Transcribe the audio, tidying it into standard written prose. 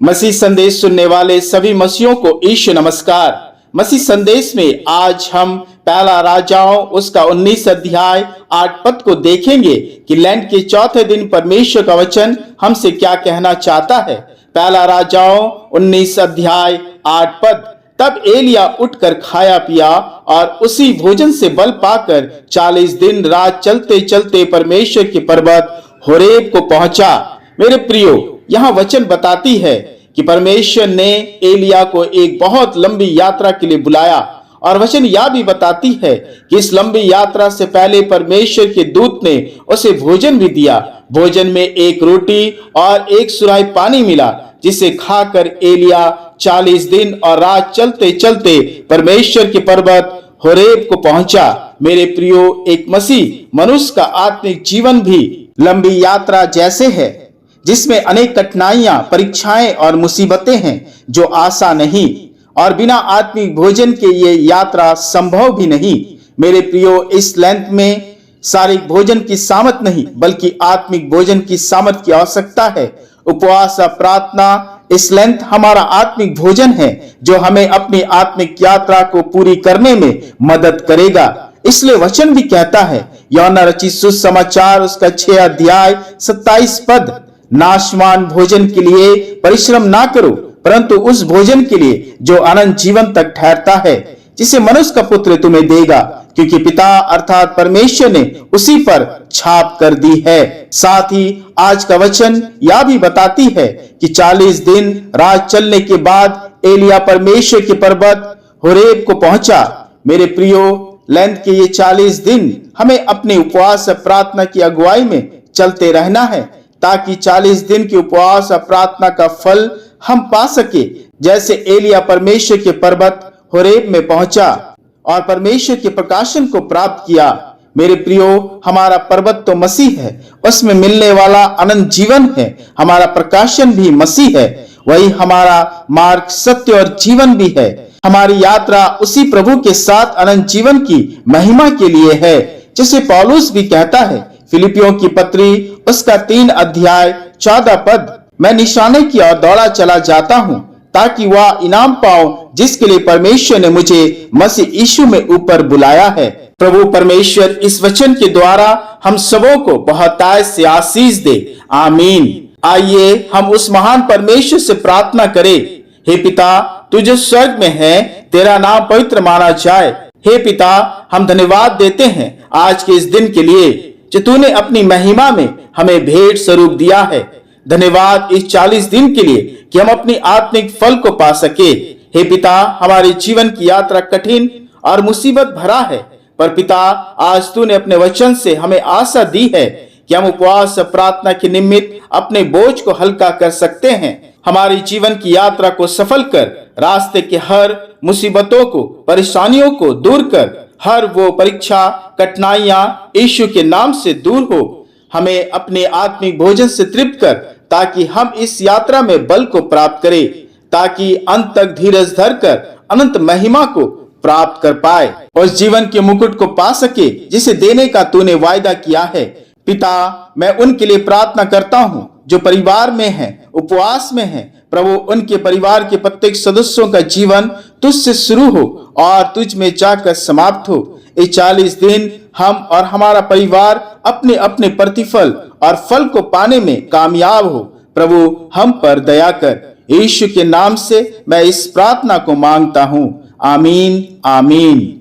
मसीह संदेश सुनने वाले सभी मसीहों को ईशु नमस्कार। मसीह संदेश में आज हम पहला राजाओं उसका 19 अध्याय 8 पद को देखेंगे कि लैंड के चौथे दिन परमेश्वर का वचन हमसे क्या कहना चाहता है। पहला राजाओं 19 अध्याय 8 पद। तब एलिया उठकर खाया पिया और उसी भोजन से बल पाकर 40 दिन रात चलते चलते परमेश्वर के पर्वत होरेब को पहुंचा। मेरे प्रियो, यहाँ वचन बताती है कि परमेश्वर ने एलिया को एक बहुत लंबी यात्रा के लिए बुलाया और वचन यह भी बताती है कि इस लंबी यात्रा से पहले परमेश्वर के दूत ने उसे भोजन भी दिया। भोजन में एक रोटी और एक सुराही पानी मिला, जिसे खाकर एलिया 40 दिन और रात चलते चलते परमेश्वर के पर्वत होरेब को पहुंचा। मेरे प्रियो, एक मसीह मनुष्य का आत्मिक जीवन भी लंबी यात्रा जैसे है, जिसमें अनेक कठिनाइयां, परीक्षाएं और मुसीबतें हैं जो आशा नहीं, और बिना आत्मिक भोजन के ये यात्रा संभव भी नहीं। मेरे प्रियो, इस लेंथ में शारीरिक भोजन की सामत नहीं बल्कि आत्मिक भोजन की सामत की आवश्यकता है। उपवास और प्रार्थना इस लेंथ हमारा आत्मिक भोजन है जो हमें अपनी आत्मिक यात्रा को पूरी करने में मदद करेगा। इसलिए वचन भी कहता है, यूहन्ना रचित सुसमाचार उसका 6 अध्याय 27 पद, नाशवान भोजन के लिए परिश्रम ना करो, परंतु उस भोजन के लिए जो अनंत जीवन तक ठहरता है, जिसे मनुष्य का पुत्र तुम्हें देगा, क्योंकि पिता अर्थात परमेश्वर ने उसी पर छाप कर दी है। साथ ही आज का वचन यह भी बताती है कि 40 दिन रात चलने के बाद एलिया परमेश्वर के पर्वत होरेब को पहुंचा। मेरे प्रियो, लेंथ के ये 40 दिन हमें अपने उपवास और प्रार्थना की अगुवाई में चलते रहना है, ताकि 40 दिन के उपवास और प्रार्थना का फल हम पा सके। जैसे एलिया परमेश्वर के पर्वत होरेब में पहुंचा और परमेश्वर के प्रकाशन को प्राप्त किया। मेरे प्रियो, हमारा पर्वत तो मसीह है, उसमें मिलने वाला अनंत जीवन है। हमारा प्रकाशन भी मसीह है, वही हमारा मार्ग, सत्य और जीवन भी है। हमारी यात्रा उसी प्रभु के साथ अनंत जीवन की महिमा के लिए है, जिसे पौलुस भी कहता है फिलिपियों की पत्री उसका 3 अध्याय 14 पद, मैं निशाने की ओर दौड़ा चला जाता हूं ताकि वह इनाम पाऊं जिसके लिए परमेश्वर ने मुझे मसीह यीशु में ऊपर बुलाया है। प्रभु परमेश्वर इस वचन के द्वारा हम सबों को बहुतायत से आशीष दे। आमीन। आइए हम उस महान परमेश्वर से प्रार्थना करें। हे पिता, तू जो स्वर्ग में है, तेरा नाम पवित्र माना जाए। हे पिता, हम धन्यवाद देते हैं आज के इस दिन के लिए जो तूने अपनी महिमा में हमें भेंट स्वरूप दिया है। धन्यवाद इस 40 दिन के लिए कि हम अपनी आत्मिक फल को पा सके। हे पिता, हमारे जीवन की यात्रा कठिन और मुसीबत भरा है, पर पिता आज तूने अपने वचन से हमें आशा दी है कि हम उपवास और प्रार्थना के निमित्त अपने बोझ को हल्का कर सकते हैं। हमारी जीवन की यात्रा को सफल कर, रास्ते के हर मुसीबतों को, परेशानियों को दूर कर, हर वो परीक्षा, कठिनाइयां यीशु के नाम से दूर हो। हमें अपने आत्मिक भोजन से तृप्त कर, ताकि हम इस यात्रा में बल को प्राप्त करें, ताकि अंत तक धीरज धरकर अनंत महिमा को प्राप्त कर पाए, उस जीवन के मुकुट को पा सके जिसे देने का तूने वायदा किया है। पिता, मैं उनके लिए प्रार्थना करता हूँ जो परिवार में हैं, उपवास में हैं। प्रभु, उनके परिवार के प्रत्येक सदस्यों का जीवन तुझसे शुरू हो और तुझ में जाकर समाप्त हो। ये 40 दिन हम और हमारा परिवार अपने अपने प्रतिफल और फल को पाने में कामयाब हो। प्रभु, हम पर दया कर। यीशु के नाम से मैं इस प्रार्थना को मांगता हूँ। आमीन, आमीन।